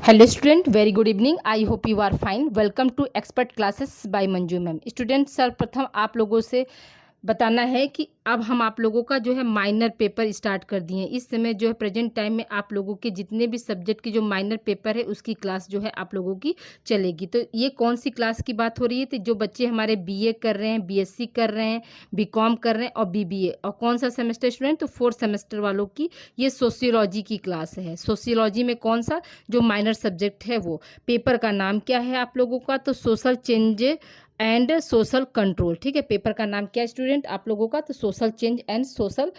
Hello student, very good evening. I hope you are fine. Welcome to expert classes by Manju ma'am. Student, सर्वप्रथम आप लोगों से बताना है कि अब हम आप लोगों का जो है माइनर पेपर स्टार्ट कर दिए हैं। इस समय जो है प्रेजेंट टाइम में आप लोगों के जितने भी सब्जेक्ट की जो माइनर पेपर है उसकी क्लास जो है आप लोगों की चलेगी। तो ये कौन सी क्लास की बात हो रही है? तो जो बच्चे हमारे बीए कर रहे हैं, बीएससी कर रहे हैं, बीकॉम कर रहे हैं और बीबीए, और कौन सा सेमेस्टर स्टूडेंट? तो 4th सेमेस्टर वालों की ये सोशियोलॉजी की क्लास है। सोशियोलॉजी में कौन सा जो माइनर सब्जेक्ट है वो पेपर का नाम क्या है आप लोगों का? तो social change and social control. ठीक है, पेपर का नाम क्या है स्टूडेंट आप लोगों का? तो social change and social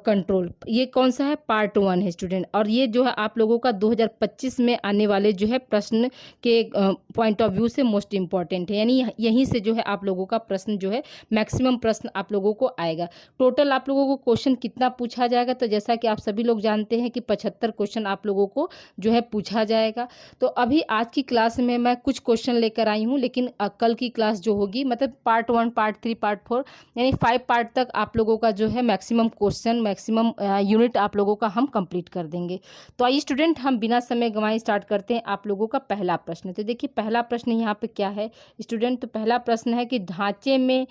control. ये कौन सा है? पार्ट 1 है स्टूडेंट। और ये जो है आप लोगों का 2025 में आने वाले जो है प्रश्न के पॉइंट ऑफ व्यू से मोस्ट इंपॉर्टेंट है, यानी यहीं से जो है आप लोगों का प्रश्न जो है मैक्सिमम प्रश्न आप लोगों को आएगा। टोटल आप लोगों को क्वेश्चन कितना पूछा जाएगा? तो जैसा कि आप सभी लोग जानते हैं कि 75 क्वेश्चन आप लोगों को जो है पूछा जाएगा। तो अभी आज की क्लास में मैं कुछ क्वेश्चन लेकर आई हूँ, लेकिन कल की क्लास जो होगी, मतलब पार्ट 1, पार्ट 3, पार्ट 4, यानी 5 पार्ट तक आप लोगों का जो है मैक्सिमम क्वेश्चन, मैक्सिमम यूनिट आप लोगों का हम कंप्लीट कर देंगे। तो आइए स्टूडेंट, हम बिना समय गंवाए स्टार्ट करते हैं आप लोगों का पहला प्रश्न। तो देखिए पहला प्रश्न यहाँ पे क्या है स्टूडेंट? तो पहला प्रश्न है कि ढांचे में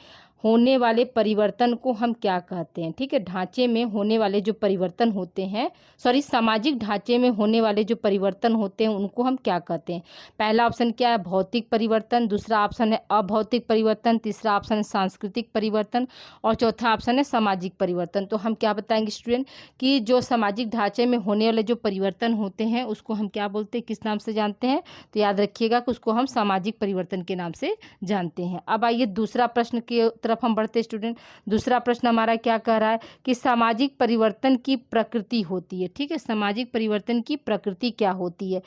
होने वाले परिवर्तन को हम क्या कहते हैं? ठीक है, ढांचे में होने वाले जो परिवर्तन होते हैं, सॉरी, सामाजिक ढांचे में होने वाले जो परिवर्तन होते हैं उनको हम क्या कहते हैं? पहला ऑप्शन क्या है? भौतिक परिवर्तन, दूसरा ऑप्शन है अभौतिक परिवर्तन, तीसरा ऑप्शन है सांस्कृतिक परिवर्तन और चौथा ऑप्शन है सामाजिक परिवर्तन। तो हम क्या बताएंगे स्टूडेंट कि जो सामाजिक ढांचे में होने वाले जो परिवर्तन होते हैं उसको हम क्या बोलते हैं, किस नाम से जानते हैं? तो याद रखिएगा कि उसको हम सामाजिक परिवर्तन के नाम से जानते हैं। अब आइए दूसरा प्रश्न की तरफ हम बढ़ते स्टूडेंट। दूसरा प्रश्न हमारा क्या कह रहा है कि सामाजिक परिवर्तन की प्रकृति होती है। ठीक है, सामाजिक परिवर्तन की प्रकृति क्या होती है?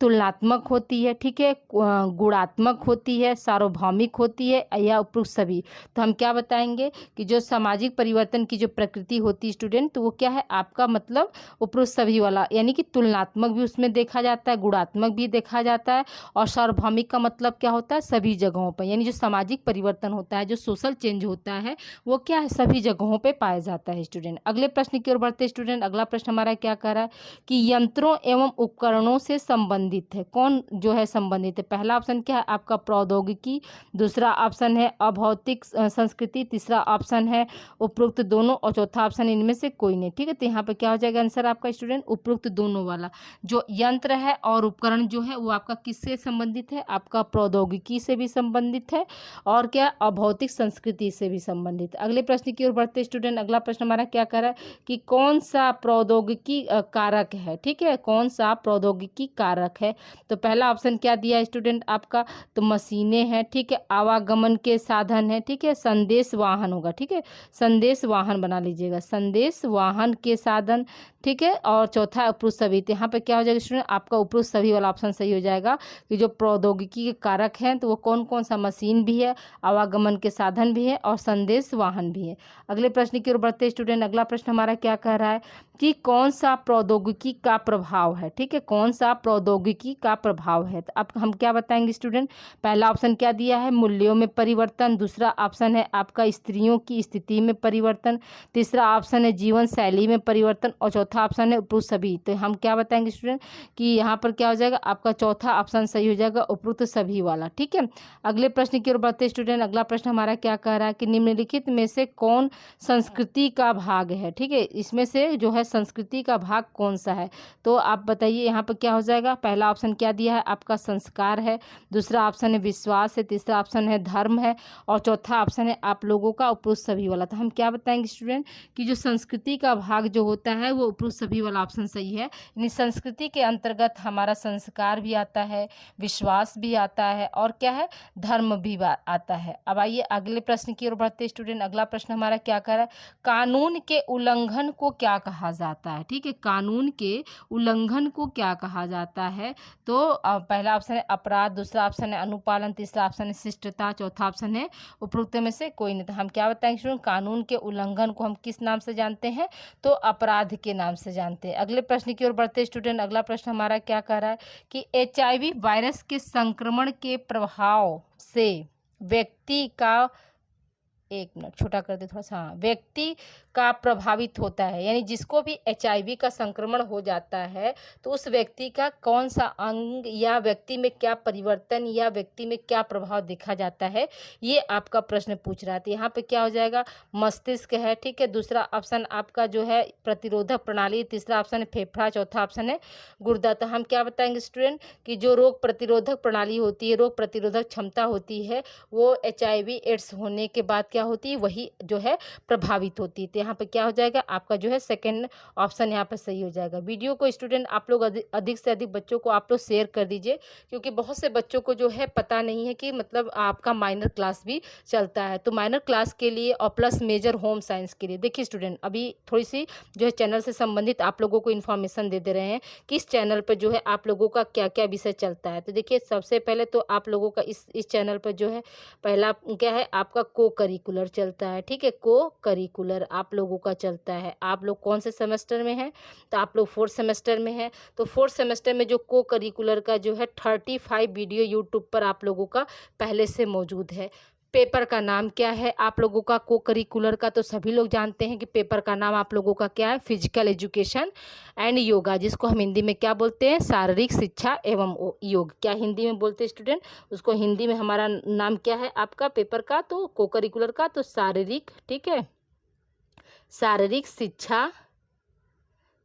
तुलनात्मक होती है, ठीक है, गुणात्मक होती है, सार्वभौमिक होती है या उपरोक्त सभी। तो हम क्या बताएंगे कि जो सामाजिक परिवर्तन की जो प्रकृति होती है स्टूडेंट, तो वो क्या है आपका? मतलब उपरोक्त सभी वाला, यानी कि तुलनात्मक भी उसमें देखा जाता है, गुणात्मक भी देखा जाता है, और सार्वभौमिक का मतलब क्या होता है? सभी जगहों पर। यानी जो सामाजिक परिवर्तन होता है, जो सोशल चेंज होता है, वो क्या है? सभी जगहों पर पाया जाता है स्टूडेंट। अगले प्रश्न की ओर बढ़ते स्टूडेंट। अगला प्रश्न हमारा क्या कह रहा है कि यंत्रों एवं उपकरणों से संबंधित है। कौन जो है संबंधित है? पहला ऑप्शन क्या है आपका? प्रौद्योगिकी, दूसरा ऑप्शन है अभौतिक संस्कृति, तीसरा ऑप्शन है उपरोक्त दोनों और चौथा ऑप्शन इनमें से कोई नहीं। ठीक है, तो यहाँ पे क्या हो जाएगा आंसर आपका स्टूडेंट? उपरोक्त दोनों वाला। जो यंत्र है और उपकरण जो है वो आपका किससे संबंधित है? आपका प्रौद्योगिकी से भी संबंधित है और क्या? अभौतिक संस्कृति से भी संबंधित। अगले प्रश्न की ओर बढ़ते स्टूडेंट। अगला प्रश्न हमारा क्या कर रहा है कि कौन सा प्रौद्योगिकी कारक है? ठीक है, कौन सा प्रौद्योगिकी कारक है? तो पहला ऑप्शन क्या दिया स्टूडेंट आपका? तो मशीनें हैं, ठीक है, आवागमन के साधन है, ठीक है, संदेश वाहन होगा, ठीक है, संदेश वाहन बना लीजिएगा, संदेश वाहन के साधन, ठीक है, और चौथा उपरोक्त सभी। तो यहाँ पे क्या हो जाएगा स्टूडेंट आपका? उपरोक्त सभी वाला ऑप्शन सही हो जाएगा कि जो प्रौद्योगिकी के कारक हैं तो वो कौन कौन सा? मशीन भी है, आवागमन के साधन भी है और संदेश वाहन भी है। अगले प्रश्न की ओर बढ़ते स्टूडेंट। अगला प्रश्न हमारा क्या कह रहा है कि कौन सा प्रौद्योगिकी का प्रभाव है? ठीक है, कौन सा प्रौद्योगिकी का प्रभाव है? तो अब हम क्या बताएंगे स्टूडेंट? पहला ऑप्शन क्या दिया है? मूल्यों में परिवर्तन, दूसरा ऑप्शन है आपका स्त्रियों की स्थिति में परिवर्तन, तीसरा ऑप्शन है जीवन शैली में परिवर्तन और चौथा ऑप्शन है उपरोक्त सभी। तो हम क्या बताएंगे स्टूडेंट कि यहाँ पर क्या हो जाएगा आपका? चौथा ऑप्शन सही हो जाएगा, उपरोक्त सभी वाला। ठीक है, अगले प्रश्न की ओर बढ़ते स्टूडेंट। अगला प्रश्न हमारा क्या कह रहा है कि निम्नलिखित में से कौन संस्कृति का भाग है? ठीक है, इसमें से जो है संस्कृति का भाग कौन सा है? तो आप बताइए यहाँ पर क्या हो जाएगा? पहला ऑप्शन क्या दिया है आपका? संस्कार है, दूसरा ऑप्शन है विश्वास है, तीसरा ऑप्शन है धर्म है और चौथा ऑप्शन है आप लोगों का उपरोक्त सभी वाला। तो हम क्या बताएंगे स्टूडेंट कि जो संस्कृति का भाग जो होता है वो उपरोक्त सभी वाला ऑप्शन सही है। यानी संस्कृति के अंतर्गत हमारा संस्कार भी आता है, विश्वास भी आता है और क्या है? धर्म भी आता है। अब आइए अगले प्रश्न की ओर बढ़ते स्टूडेंट। अगला प्रश्न हमारा क्या कर रहा है? कानून के उल्लंघन को क्या कहा जाता है? ठीक है, कानून के उल्लंघन को क्या कहा जाता है? तो पहला ऑप्शन है अपराध, दूसरा ऑप्शन है अनुपालन, तीसरा ऑप्शन है शिष्टता, चौथा ऑप्शन है उपरोक्त में से कोई नहीं। तो हम क्या बताएंगे स्टूडेंट? कानून के उल्लंघन को हम किस नाम से जानते हैं? तो अपराध के नाम से जानते हैं। अगले प्रश्न की ओर बढ़ते स्टूडेंट। अगला प्रश्न हमारा क्या कह रहा है कि HIV वायरस के संक्रमण के प्रभाव से व्यक्ति का, एक मिनट छोटा कर दे थोड़ा सा, हाँ, व्यक्ति का प्रभावित होता है, यानी जिसको भी एचआईवी का संक्रमण हो जाता है तो उस व्यक्ति का कौन सा अंग या व्यक्ति में क्या परिवर्तन या व्यक्ति में क्या प्रभाव देखा जाता है, ये आपका प्रश्न पूछ रहा था। यहाँ पे क्या हो जाएगा, मस्तिष्क है, ठीक है। दूसरा ऑप्शन आपका जो है प्रतिरोधक प्रणाली, तीसरा ऑप्शन है फेफड़ा, चौथा ऑप्शन है गुर्दा। तो हम क्या बताएंगे स्टूडेंट कि जो रोग प्रतिरोधक प्रणाली होती है, रोग प्रतिरोधक क्षमता होती है, वो एचआईवी एड्स होने के बाद क्या होती है, वही जो है प्रभावित होती है। तो यहाँ पे क्या हो जाएगा, आपका जो है सेकंड ऑप्शन यहाँ पे सही हो जाएगा। वीडियो को स्टूडेंट आप लोग अधिक से अधिक बच्चों को आप लोग शेयर कर दीजिए, क्योंकि बहुत से बच्चों को जो है पता नहीं है कि मतलब आपका माइनर क्लास भी चलता है। तो माइनर क्लास के लिए और प्लस मेजर होम साइंस के लिए देखिए स्टूडेंट, अभी थोड़ी सी जो है चैनल से संबंधित आप लोगों को इन्फॉर्मेशन दे रहे हैं कि इस चैनल पर जो है आप लोगों का क्या क्या विषय चलता है। तो देखिए सबसे पहले तो आप लोगों का इस चैनल पर जो है पहला क्या है, आपका को करिकुलर चलता है, ठीक है। को करिकुलर आप लोगों का चलता है। आप लोग कौन से सेमेस्टर में हैं, तो आप लोग 4th सेमेस्टर में हैं। तो 4th सेमेस्टर में जो को करिकुलर का जो है 35 वीडियो यूट्यूब पर आप लोगों का पहले से मौजूद है। पेपर का नाम क्या है आप लोगों का को करिकुलर का, तो सभी लोग जानते हैं कि पेपर का नाम आप लोगों का क्या है, फिजिकल एजुकेशन एंड योगा, जिसको हम हिंदी में क्या बोलते हैं, शारीरिक शिक्षा एवं योग। क्या हिंदी में बोलते हैं स्टूडेंट, उसको हिंदी में हमारा नाम क्या है आपका पेपर का, तो को करिकुलर का तो शारीरिक, ठीक है, शारीरिक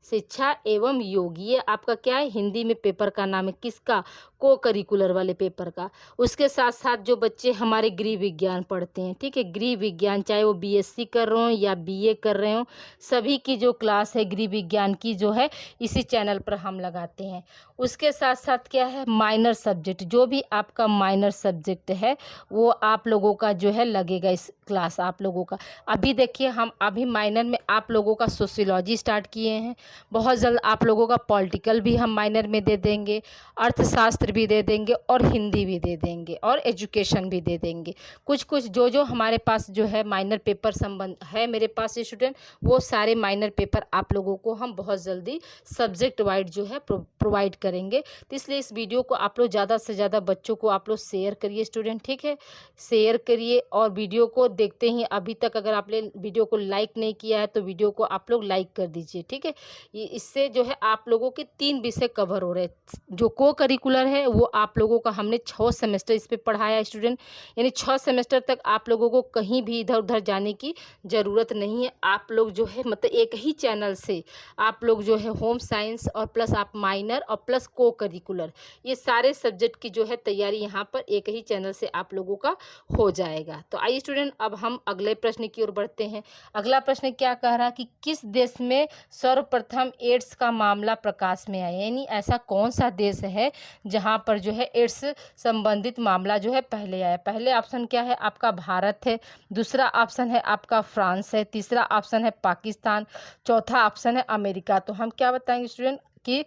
शिक्षा एवं योग, ये आपका क्या है हिंदी में पेपर का नाम है, किसका, को करिकुलर वाले पेपर का। उसके साथ साथ जो बच्चे हमारे गृह विज्ञान पढ़ते हैं, ठीक है, गृह विज्ञान चाहे वो बीएससी कर रहे हो या बीए कर रहे हो, सभी की जो क्लास है गृह विज्ञान की जो है इसी चैनल पर हम लगाते हैं। उसके साथ साथ क्या है, माइनर सब्जेक्ट, जो भी आपका माइनर सब्जेक्ट है वो आप लोगों का जो है लगेगा इस क्लास आप लोगों का। अभी देखिए हम अभी माइनर में आप लोगों का सोशियोलॉजी स्टार्ट किए हैं, बहुत जल्द आप लोगों का पॉलिटिकल भी हम माइनर में दे देंगे, अर्थशास्त्र भी दे देंगे और हिंदी भी दे देंगे और एजुकेशन भी दे देंगे। कुछ कुछ जो हमारे पास जो है माइनर पेपर संबंध है मेरे पास स्टूडेंट, वो सारे माइनर पेपर आप लोगों को हम बहुत जल्दी सब्जेक्ट वाइज जो है प्रोवाइड करेंगे। तो इसलिए इस वीडियो को आप लोग ज़्यादा से ज़्यादा बच्चों को आप लोग शेयर करिए स्टूडेंट, ठीक है, शेयर करिए। और वीडियो को देखते ही अभी तक अगर आपने वीडियो को लाइक नहीं किया है तो वीडियो को आप लोग लाइक कर दीजिए, ठीक है। इससे जो है आप लोगों के 3 विषय कवर हो रहे हैं। जो को करिकुलर है वो आप लोगों का हमने 6 सेमेस्टर इस पे पढ़ाया स्टूडेंट, यानी 6 सेमेस्टर तक आप लोगों को कहीं भी इधर उधर जाने की ज़रूरत नहीं है। आप लोग जो है मतलब एक ही चैनल से आप लोग जो है होम साइंस और प्लस आप माइनर और प्लस को करिकुलर, ये सारे सब्जेक्ट की जो है तैयारी यहाँ पर एक ही चैनल से आप लोगों का हो जाएगा। तो आइए स्टूडेंट अब हम अगले प्रश्न की ओर बढ़ते हैं। अगला प्रश्न क्या कह रहा है कि किस देश में सर्वप्रथम एड्स का मामला प्रकाश में आया, यानी ऐसा कौन सा देश है जहां पर जो है एड्स संबंधित मामला जो है पहले आया। पहले ऑप्शन क्या है आपका भारत है, दूसरा ऑप्शन है आपका फ्रांस है, तीसरा ऑप्शन है पाकिस्तान, चौथा ऑप्शन है अमेरिका। तो हम क्या बताएंगे स्टूडेंट कि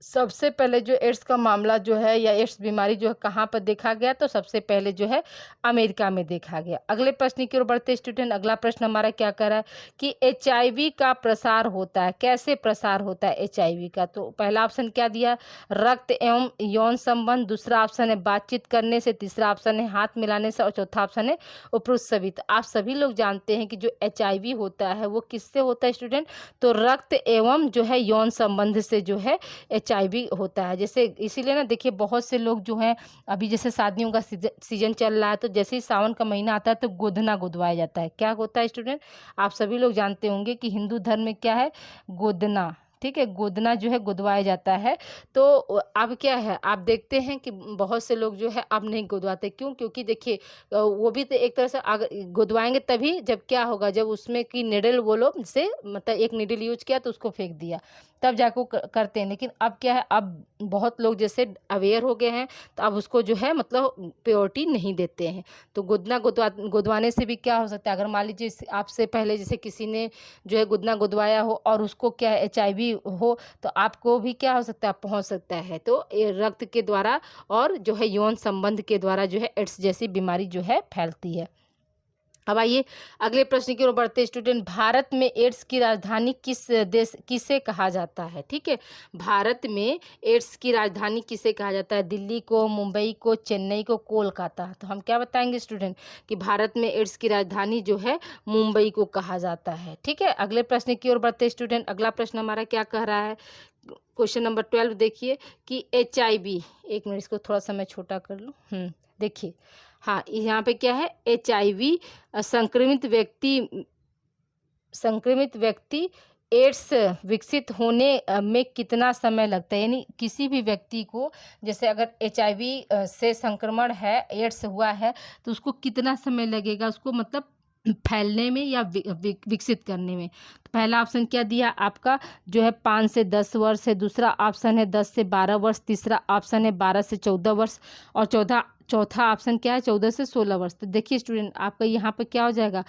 सबसे पहले जो एड्स का मामला जो है या एड्स बीमारी जो है कहाँ पर देखा गया, तो सबसे पहले जो है अमेरिका में देखा गया। अगले प्रश्न की ओर बढ़ते स्टूडेंट, अगला प्रश्न हमारा क्या कर रहा है कि एचआईवी का प्रसार होता है, कैसे प्रसार होता है एचआईवी का। तो पहला ऑप्शन क्या दिया, रक्त एवं यौन संबंध, दूसरा ऑप्शन है बातचीत करने से, तीसरा ऑप्शन है हाथ मिलाने से और चौथा ऑप्शन है उपरुत सभी। तो आप सभी लोग जानते हैं कि जो एचआईवी होता है वो किससे होता है स्टूडेंट, तो रक्त एवं जो है यौन संबंध से जो है एचआईवी होता है। जैसे इसीलिए ना देखिए बहुत से लोग जो हैं अभी जैसे शादियों का सीजन चल रहा है, तो जैसे ही सावन का महीना आता है तो गोदना गुदवाया जाता है। क्या होता है स्टूडेंट, आप सभी लोग जानते होंगे कि हिंदू धर्म में क्या है, गोदना, ठीक है, गोदना जो है गुदवाया जाता है। तो अब क्या है आप देखते हैं कि बहुत से लोग जो है अब नहीं गुदवाते, क्यों, क्योंकि देखिए वो भी तो एक तरह से अगर गुदवाएंगे तभी जब क्या होगा, जब उसमें की निडल वो लोग से मतलब एक निडल यूज किया तो उसको फेंक दिया तब जाके करते हैं। लेकिन अब क्या है, अब बहुत लोग जैसे अवेयर हो गए हैं तो अब उसको जो है मतलब प्योरिटी नहीं देते हैं। तो गुदवाने से भी क्या हो सकता है, अगर मान लीजिए आपसे पहले जैसे किसी ने जो है गुदना गुदवाया हो और उसको क्या है एचआईवी हो, तो आपको भी क्या हो सकता है, पहुंच सकता है। तो ये रक्त के द्वारा और जो है यौन संबंध के द्वारा जो है एड्स जैसी बीमारी जो है फैलती है। अब आइए अगले प्रश्न की ओर बढ़ते हैं स्टूडेंट। भारत में एड्स की राजधानी किसे कहा जाता है? ठीक है, भारत में एड्स की राजधानी किसे कहा जाता है? दिल्ली को, मुंबई को, चेन्नई को, कोलकाता। तो हम क्या बताएंगे स्टूडेंट कि भारत में एड्स की राजधानी जो है मुंबई को कहा जाता है। ठीक है, अगले प्रश्न की ओर बढ़ते हैं स्टूडेंट। अगला प्रश्न हमारा क्या कह रहा है? क्वेश्चन नंबर 12 देखिए कि HIV, एक मिनट इसको थोड़ा सा मैं छोटा कर लूँ। देखिए, हाँ, यहाँ पे क्या है? HIV संक्रमित व्यक्ति एड्स विकसित होने में कितना समय लगता है? यानी किसी भी व्यक्ति को, जैसे अगर HIV से संक्रमण है, एड्स हुआ है, तो उसको कितना समय लगेगा उसको मतलब फैलने में या विकसित करने में? तो पहला ऑप्शन क्या दिया आपका जो है 5 से 10 वर्ष है, दूसरा ऑप्शन है 10 से 12 वर्ष, तीसरा ऑप्शन है 12 से 14 वर्ष और चौथा ऑप्शन क्या है 14 से 16 वर्ष। तो देखिए स्टूडेंट, आपका यहाँ पे क्या हो जाएगा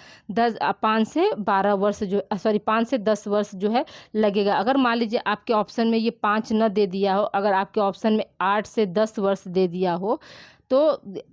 5 से 12 वर्ष जो 5 से 10 वर्ष जो है लगेगा। अगर मान लीजिए आपके ऑप्शन में ये 5 न दे दिया हो, अगर आपके ऑप्शन में 8 से 10 वर्ष दे दिया हो, तो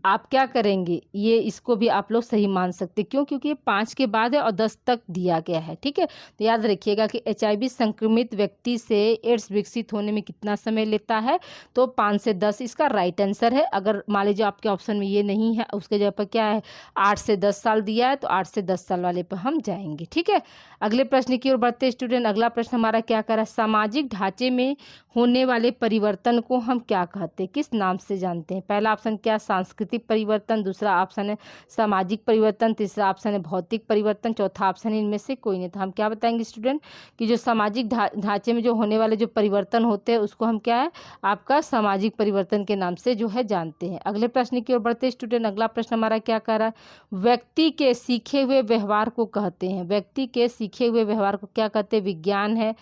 आप क्या करेंगे? ये इसको भी आप लोग सही मान सकते। क्यों? क्योंकि ये 5 के बाद है और 10 तक दिया गया है। ठीक है, तो याद रखिएगा कि HIV संक्रमित व्यक्ति से एड्स विकसित होने में कितना समय लेता है? तो 5 से 10 इसका राइट आंसर है। अगर मान लीजिए आपके ऑप्शन में ये नहीं है, उसके जगह पर क्या है 8 से 10 साल दिया है, तो 8 से 10 साल वाले पर हम जाएंगे। ठीक है, अगले प्रश्न की ओर बढ़ते स्टूडेंट। अगला प्रश्न हमारा क्या कर रहा है? सामाजिक ढांचे में होने वाले परिवर्तन को हम क्या कहते हैं, किस नाम से जानते हैं? पहला ऑप्शन क्या? सांस्कृतिक परिवर्तन, दूसरा ऑप्शन है सामाजिक परिवर्तन, तीसरा ऑप्शन है भौतिक परिवर्तन, चौथा ऑप्शन है इनमें से कोई नहीं। तो हम क्या बताएंगे स्टूडेंट कि जो सामाजिक ढांचे में जो होने वाले जो परिवर्तन होते हैं उसको हम क्या है आपका सामाजिक परिवर्तन के नाम से जो है जानते हैं। अगले प्रश्न की ओर बढ़ते स्टूडेंट। अगला प्रश्न हमारा क्या कर रहा है? व्यक्ति के सीखे हुए व्यवहार को कहते हैं। व्यक्ति के सीखे हुए व्यवहार को क्या कहते हैं? विज्ञान है,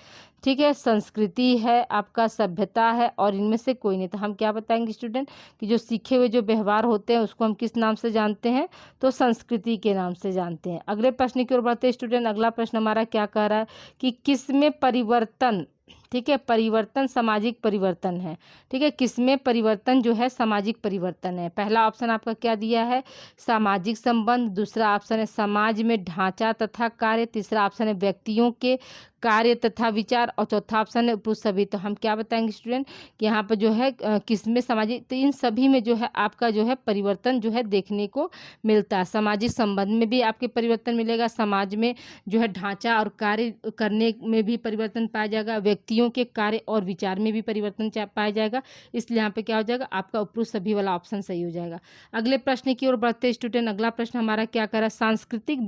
ठीक है, संस्कृति है, आपका सभ्यता है और इनमें से कोई नहीं। तो हम क्या बताएंगे स्टूडेंट कि जो सीखे हुए जो व्यवहार होते हैं उसको हम किस नाम से जानते हैं? तो संस्कृति के नाम से जानते हैं। अगले प्रश्न की ओर बढ़ते हैं स्टूडेंट। अगला प्रश्न हमारा क्या कह रहा है कि किसमें परिवर्तन, ठीक है, परिवर्तन सामाजिक परिवर्तन है। ठीक है, किसमें परिवर्तन जो है सामाजिक परिवर्तन है? पहला ऑप्शन आपका क्या दिया है? सामाजिक संबंध, दूसरा ऑप्शन है समाज में ढांचा तथा कार्य, तीसरा ऑप्शन है व्यक्तियों के कार्य तथा विचार और चौथा ऑप्शन है उपयुक्त सभी। तो हम क्या बताएंगे स्टूडेंट कि यहाँ पर जो है किसमें सामाजिक, तो इन सभी में जो है आपका जो है परिवर्तन जो है देखने को मिलता है। सामाजिक संबंध में भी आपके परिवर्तन मिलेगा, समाज में जो है ढांचा और कार्य करने में भी परिवर्तन पाया जाएगा, व्यक्तियों के कार्य और विचार में भी परिवर्तन पाया जाएगा। इसलिए यहाँ पे क्या हो जाएगा आपका उपयुक्त सभी वाला ऑप्शन सही हो जाएगा। अगले प्रश्न की ओर बढ़ते स्टूडेंट। अगला प्रश्न हमारा क्या कर रहा है? सांस्कृतिक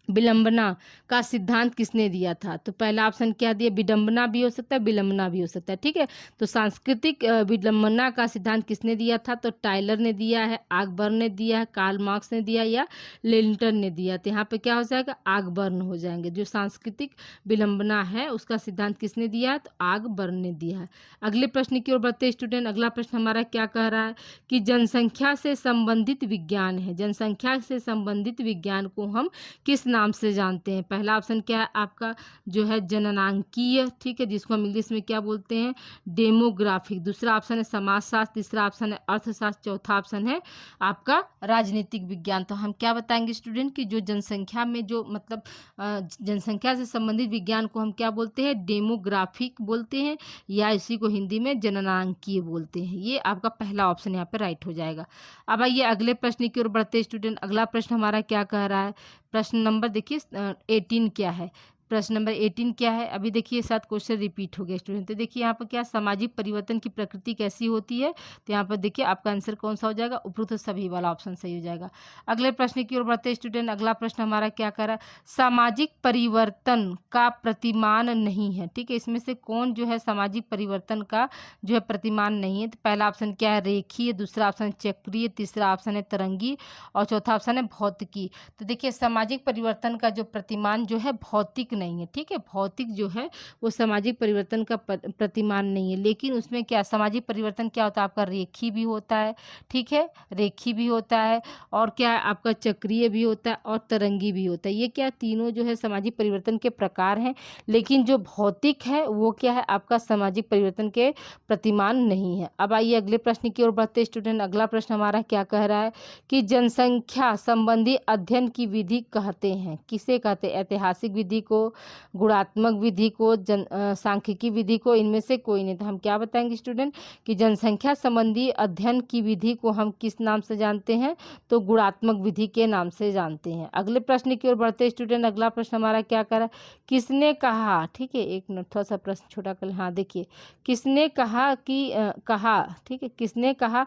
विडंबना का सिद्धांत किसने दिया था? तो पहला ऑप्शन क्या दिया? विडंबना भी हो सकता है, विलंबना भी हो सकता है। ठीक है, तो सांस्कृतिक विडंबना का सिद्धांत किसने दिया था? तो टाइलर ने दिया है, आगबर्न ने दिया है, कार्ल मार्क्स ने दिया या लिंटन ने दिया। तो यहाँ पे क्या हो जाएगा? आगबर्न हो जाएंगे। जो सांस्कृतिक विलंबना है उसका सिद्धांत किसने दिया है? तो आगबर्न ने दिया है। अगले प्रश्न की ओर बढ़ते स्टूडेंट। अगला प्रश्न हमारा क्या कह रहा है कि जनसंख्या से संबंधित विज्ञान है। जनसंख्या से संबंधित विज्ञान को हम किस नाम से जानते हैं? पहला ऑप्शन क्या है आपका जो है जननांकीय, ठीक है, जिसको हम इंग्लिश में क्या बोलते हैं? डेमोग्राफिक। दूसरा ऑप्शन है समाजशास्त्र, तीसरा ऑप्शन है अर्थशास्त्र, चौथा ऑप्शन है आपका राजनीतिक विज्ञान। तो हम क्या बताएंगे स्टूडेंट कि जो जनसंख्या में जो मतलब जनसंख्या से संबंधित विज्ञान को हम क्या बोलते हैं? डेमोग्राफिक बोलते हैं या इसी को हिंदी में जननांकीय बोलते हैं। ये आपका पहला ऑप्शन यहाँ पे राइट हो जाएगा। अब आइए अगले प्रश्न की ओर बढ़ते स्टूडेंट। अगला प्रश्न हमारा क्या कह रहा है? प्रश्न नंबर देखिए 18 क्या है? प्रश्न नंबर 18 क्या है? अभी देखिए साथ क्वेश्चन रिपीट हो गया स्टूडेंट। तो देखिए यहाँ पर क्या सामाजिक परिवर्तन की प्रकृति कैसी होती है? तो यहाँ पर देखिए आपका आंसर कौन सा हो जाएगा? उपरोक्त सभी वाला ऑप्शन सही हो जाएगा। अगले प्रश्न की ओर बढ़ते स्टूडेंट। अगला प्रश्न हमारा क्या कर रहा है? सामाजिक परिवर्तन का प्रतिमान नहीं है। ठीक है, इसमें से कौन जो है सामाजिक परिवर्तन का जो है प्रतिमान नहीं है? तो पहला ऑप्शन क्या है? रेखीय, दूसरा ऑप्शन चक्रीय, तीसरा ऑप्शन है तरंगी और चौथा ऑप्शन है भौतिकी। तो देखिए सामाजिक परिवर्तन का जो प्रतिमान जो है भौतिक भौतिक नहीं है, ठीक है। भौतिक जो है वो सामाजिक परिवर्तन का प्रतिमान नहीं है, लेकिन उसमें क्या सामाजिक परिवर्तन क्या होता है आपका रेखी भी होता है, ठीक है, रेखी भी होता है और क्या है आपका चक्रीय भी होता है और तरंगी भी होता है। ये क्या तीनों जो है सामाजिक परिवर्तन के प्रकार हैं, लेकिन जो भौतिक है वो क्या है आपका सामाजिक परिवर्तन के प्रतिमान नहीं है। अब आइए अगले प्रश्न की ओर बढ़ते स्टूडेंट। अगला प्रश्न हमारा क्या कह रहा है कि जनसंख्या संबंधी अध्ययन की विधि कहते हैं, किसे कहते हैं? ऐतिहासिक विधि को, गुणात्मक विधि को, सांख्यिकी विधि को, इनमें से कोई नहीं। तो हम क्या बताएंगे स्टूडेंट कि जनसंख्या संबंधी अध्ययन की विधि को हम किस नाम से जानते हैं? तो गुणात्मक विधि के नाम से जानते हैं। अगले प्रश्न की ओर बढ़ते स्टूडेंट। अगला प्रश्न हमारा क्या कर रहा है, किसने कहा, ठीक है, एक मिनट थोड़ा सा प्रश्न छोटा कर, हाँ देखिए, किसने कहा कि कहा, ठीक है, किसने कहा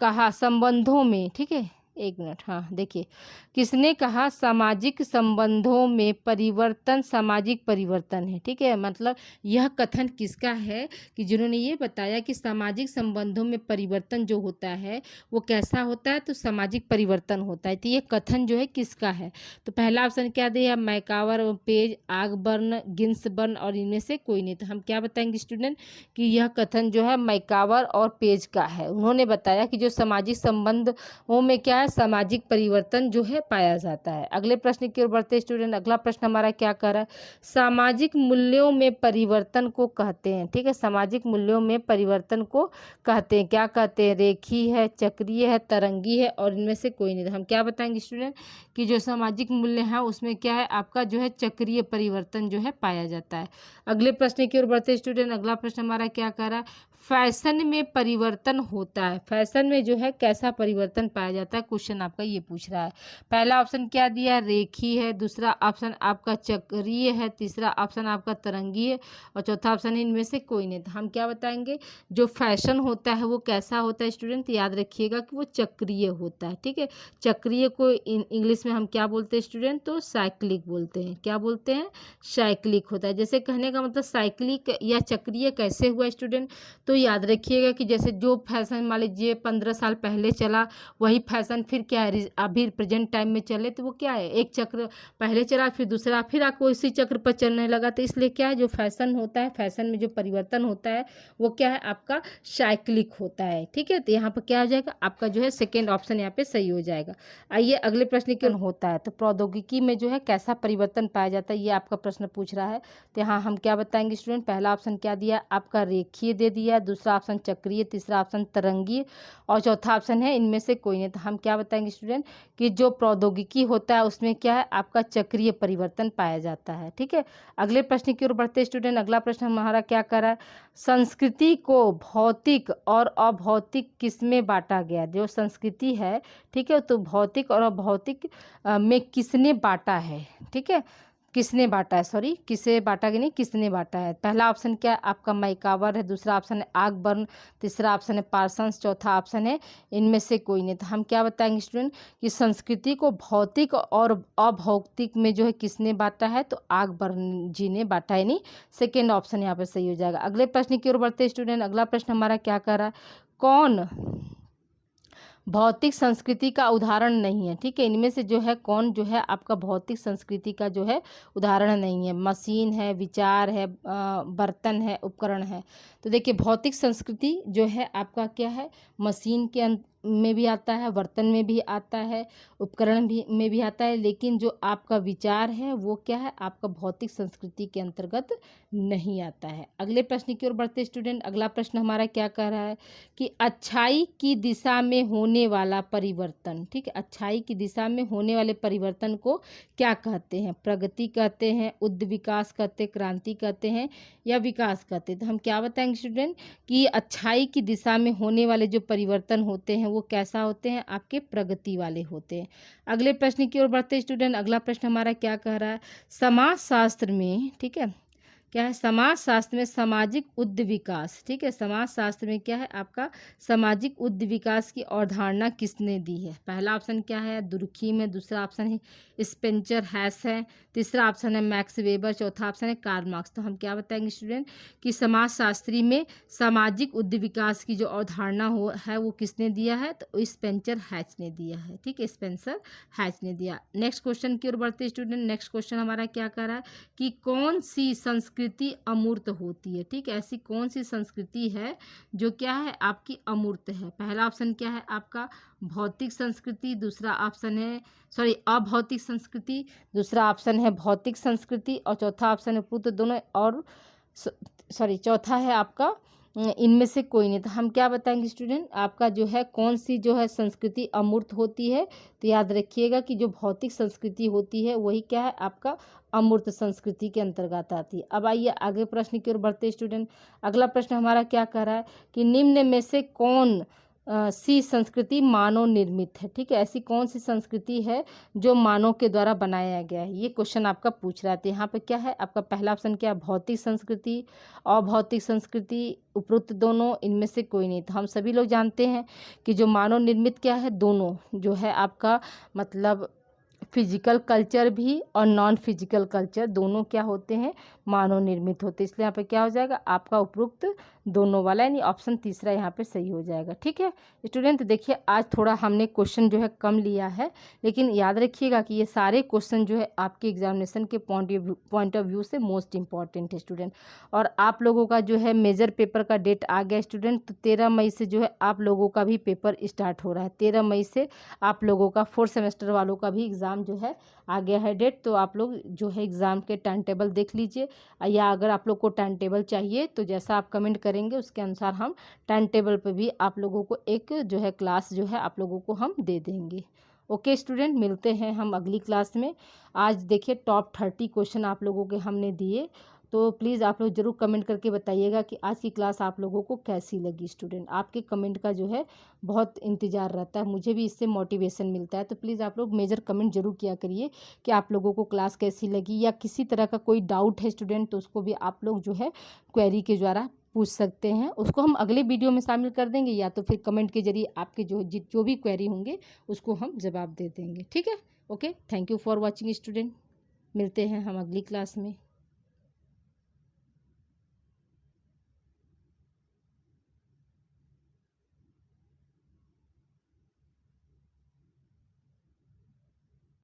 कहा संबंधों में, ठीक है, एक मिनट, हाँ देखिए, किसने कहा सामाजिक संबंधों में परिवर्तन सामाजिक परिवर्तन है, ठीक है। मतलब यह कथन किसका है कि जिन्होंने ये बताया कि सामाजिक संबंधों में परिवर्तन जो होता है वो कैसा होता है? तो सामाजिक परिवर्तन होता है। तो ये कथन जो है किसका है? तो पहला ऑप्शन क्या दिया, मैकावर, पेज, आगबर्न, गिन्सबर्न और इनमें से कोई नहीं। तो हम क्या बताएंगे स्टूडेंट कि यह कथन जो है मैकावर और पेज का है। उन्होंने बताया कि जो सामाजिक संबंधों में क्या है सामाजिक परिवर्तन जो है पाया जाता है। अगले प्रश्न की ओर बढ़ते स्टूडेंट। अगला प्रश्न हमारा क्या कर रहा है, सामाजिक मूल्यों में परिवर्तन को कहते हैं, ठीक है, सामाजिक मूल्यों में परिवर्तन को कहते हैं, क्या कहते हैं? रेखी है, चक्रीय है, तरंगी है और इनमें से कोई नहीं। तो हम क्या बताएंगे स्टूडेंट कि जो सामाजिक मूल्य है उसमें क्या है आपका जो है चक्रीय परिवर्तन जो है पाया जाता है। अगले प्रश्न की ओर बढ़ते स्टूडेंट। अगला प्रश्न हमारा क्या कह रहा है, फैशन में परिवर्तन होता है, फैशन में जो है कैसा परिवर्तन पाया जाता है? क्वेश्चन आपका ये पूछ रहा है। पहला ऑप्शन क्या दिया, रेखी है, दूसरा ऑप्शन आपका चक्रीय है, तीसरा ऑप्शन आपका तरंगी है और चौथा ऑप्शन है इनमें से कोई नहीं। तो हम क्या बताएंगे, जो फैशन होता है वो कैसा होता है स्टूडेंट? याद रखिएगा कि वो चक्रीय होता है, ठीक है। चक्रीय को इंग्लिश में हम क्या बोलते हैं स्टूडेंट? तो साइक्लिक बोलते हैं। क्या बोलते हैं? साइक्लिक होता है। जैसे कहने का मतलब साइक्लिक या चक्रीय कैसे हुआ स्टूडेंट? तो याद रखिएगा कि जैसे जो फैशन मान लीजिए 15 साल पहले चला वही फैशन फिर क्या है अभी प्रेजेंट टाइम में चले, तो वो क्या है एक चक्र पहले चला फिर दूसरा फिर आपको इसी चक्र पर चलने लगा। तो इसलिए क्या है जो फैशन होता है, फैशन में जो परिवर्तन होता है वो क्या है आपका साइक्लिक होता है, ठीक है। तो यहाँ पर क्या हो जाएगा आपका जो है सेकेंड ऑप्शन यहाँ पे सही हो जाएगा। आइए अगले प्रश्न क्यों होता है, तो प्रौद्योगिकी में जो है कैसा परिवर्तन पाया जाता है ये आपका प्रश्न पूछ रहा है। तो यहाँ हम क्या बताएंगे स्टूडेंट, पहला ऑप्शन क्या दिया आपका रेखीय दे दिया, दूसरा ऑप्शन चक्रीय, तीसरा ऑप्शन तरंगी और चौथा ऑप्शन है इनमें से कोई नहीं। तो हम क्या बताएंगे स्टूडेंट कि जो प्रौद्योगिकी होता है उसमें क्या है आपका चक्रीय परिवर्तन पाया जाता है, ठीक है। अगले प्रश्न की ओर बढ़ते स्टूडेंट। अगला प्रश्न हमारा क्या कर रहा है, संस्कृति को भौतिक और अभौतिक किसमें बांटा गया? जो संस्कृति है, ठीक है, तो भौतिक और अभौतिक में किसने बांटा है, ठीक है, किसने बांटा है, सॉरी किसे बांटा गया नहीं किसने बांटा है। पहला ऑप्शन क्या है आपका मैकावर है, दूसरा ऑप्शन है आगबर्न, तीसरा ऑप्शन है पार्सन्स, चौथा ऑप्शन है इनमें से कोई नहीं। तो हम क्या बताएंगे स्टूडेंट कि संस्कृति को भौतिक और अभौतिक में जो है किसने बांटा है? तो आगबर्न जी ने बांटा है, नहीं सेकेंड ऑप्शन यहाँ पर सही हो जाएगा। अगले प्रश्न की ओर बढ़ते स्टूडेंट। अगला प्रश्न हमारा क्या कर रहा है, कौन भौतिक संस्कृति का उदाहरण नहीं है, ठीक है। इनमें से जो है कौन जो है आपका भौतिक संस्कृति का जो है उदाहरण नहीं है? मशीन है, विचार है, बर्तन है, उपकरण है। तो देखिए भौतिक संस्कृति जो है आपका क्या है, मशीन के में भी आता है, बर्तन में भी आता है, उपकरण भी में भी आता है, लेकिन जो आपका विचार है वो क्या है आपका भौतिक संस्कृति के अंतर्गत नहीं आता है। अगले प्रश्न की ओर बढ़ते स्टूडेंट। अगला प्रश्न हमारा क्या कह रहा है कि अच्छाई की दिशा में होने वाला परिवर्तन, ठीक है, अच्छाई की दिशा में होने वाले परिवर्तन को क्या कहते हैं? प्रगति कहते हैं, उद्ध विकास कहते हैं, क्रांति कहते हैं या विकास कहते हैं? तो हम क्या बताएंगे स्टूडेंट कि अच्छाई की दिशा में होने वाले जो परिवर्तन होते हैं वो कैसा होते हैं? आपके प्रगति वाले होते हैं। अगले प्रश्न की ओर बढ़ते स्टूडेंट। अगला प्रश्न हमारा क्या कह रहा है, समाजशास्त्र में, ठीक है, क्या है, समाजशास्त्र में सामाजिक उद्द विकास, ठीक है, समाजशास्त्र में क्या है आपका सामाजिक उद्द विकास की अवधारणा किसने दी है? पहला ऑप्शन क्या है, दुर्खीम है, दूसरा ऑप्शन है स्पेंसर हैस है, तीसरा ऑप्शन है मैक्स वेबर, चौथा ऑप्शन है कार्ल मार्क्स। तो हम क्या बताएंगे स्टूडेंट कि समाजशास्त्री में सामाजिक उद्द विकास की जो अवधारणा है वो किसने दिया है? तो स्पेंसर हैच ने दिया है, ठीक है, स्पेंसर हैच ने दिया। नेक्स्ट क्वेश्चन की ओर बढ़ते स्टूडेंट। नेक्स्ट क्वेश्चन हमारा क्या कर रहा है कि कौन सी संस्कृति अमूर्त होती है? ठीक है, ऐसी कौन सी संस्कृति है जो क्या है आपकी अमूर्त है? पहला ऑप्शन क्या है आपका भौतिक संस्कृति, दूसरा ऑप्शन है अभौतिक संस्कृति, दूसरा ऑप्शन है भौतिक संस्कृति और चौथा ऑप्शन है पूर्व दोनों और चौथा है आपका इनमें से कोई नहीं। तो हम क्या बताएंगे स्टूडेंट आपका जो है कौन सी जो है संस्कृति अमूर्त होती है? तो याद रखिएगा कि जो भौतिक संस्कृति होती है वही क्या है आपका अमूर्त संस्कृति के अंतर्गत आती है। अब आइए आगे प्रश्न की ओर बढ़ते स्टूडेंट। अगला प्रश्न हमारा क्या कह रहा है कि निम्न में से कौन सी संस्कृति मानव निर्मित है? ठीक है, ऐसी कौन सी संस्कृति है जो मानव के द्वारा बनाया गया है? ये क्वेश्चन आपका पूछ रहा था। यहाँ पे क्या है आपका पहला ऑप्शन क्या है भौतिक संस्कृति, अभौतिक संस्कृति, उपरोक्त दोनों, इनमें से कोई नहीं। तो हम सभी लोग जानते हैं कि जो मानव निर्मित क्या है दोनों जो है आपका मतलब फिजिकल कल्चर भी और नॉन फिजिकल कल्चर दोनों क्या होते हैं मानव निर्मित होते हैं। इसलिए यहाँ पे क्या हो जाएगा आपका उपरोक्त दोनों वाला यानी ऑप्शन तीसरा यहाँ पे सही हो जाएगा। ठीक है स्टूडेंट, देखिए आज थोड़ा हमने क्वेश्चन जो है कम लिया है, लेकिन याद रखिएगा कि ये सारे क्वेश्चन जो है आपके एग्जामिनेशन के पॉइंट ऑफ व्यू से मोस्ट इंपॉर्टेंट है स्टूडेंट। और आप लोगों का जो है मेजर पेपर का डेट आ गया स्टूडेंट, तो 13 मई से जो है आप लोगों का भी पेपर स्टार्ट हो रहा है। 13 मई से आप लोगों का 4th सेमेस्टर वालों का भी एग्ज़ाम जो है आ गया है डेट। तो आप लोग जो है एग्ज़ाम के टाइम टेबल देख लीजिए, या अगर आप लोग को टाइम टेबल चाहिए तो जैसा आप कमेंट करेंगे उसके अनुसार हम टाइम टेबल पर भी आप लोगों को एक जो है क्लास जो है आप लोगों को हम दे देंगे। ओके स्टूडेंट, मिलते हैं हम अगली क्लास में। आज देखिए टॉप 30 क्वेश्चन आप लोगों के हमने दिए, तो प्लीज़ आप लोग ज़रूर कमेंट करके बताइएगा कि आज की क्लास आप लोगों को कैसी लगी। स्टूडेंट आपके कमेंट का जो है बहुत इंतज़ार रहता है, मुझे भी इससे मोटिवेशन मिलता है। तो प्लीज़ आप लोग मेजर कमेंट जरूर किया करिए कि आप लोगों को क्लास कैसी लगी, या किसी तरह का कोई डाउट है स्टूडेंट तो उसको भी आप लोग जो है क्वेरी के द्वारा पूछ सकते हैं। उसको हम अगले वीडियो में शामिल कर देंगे, या तो फिर कमेंट के जरिए आपके जो भी क्वेरी होंगे उसको हम जवाब दे देंगे। ठीक है, okay, thank you for watching student. मिलते हैं हम अगली क्लास में।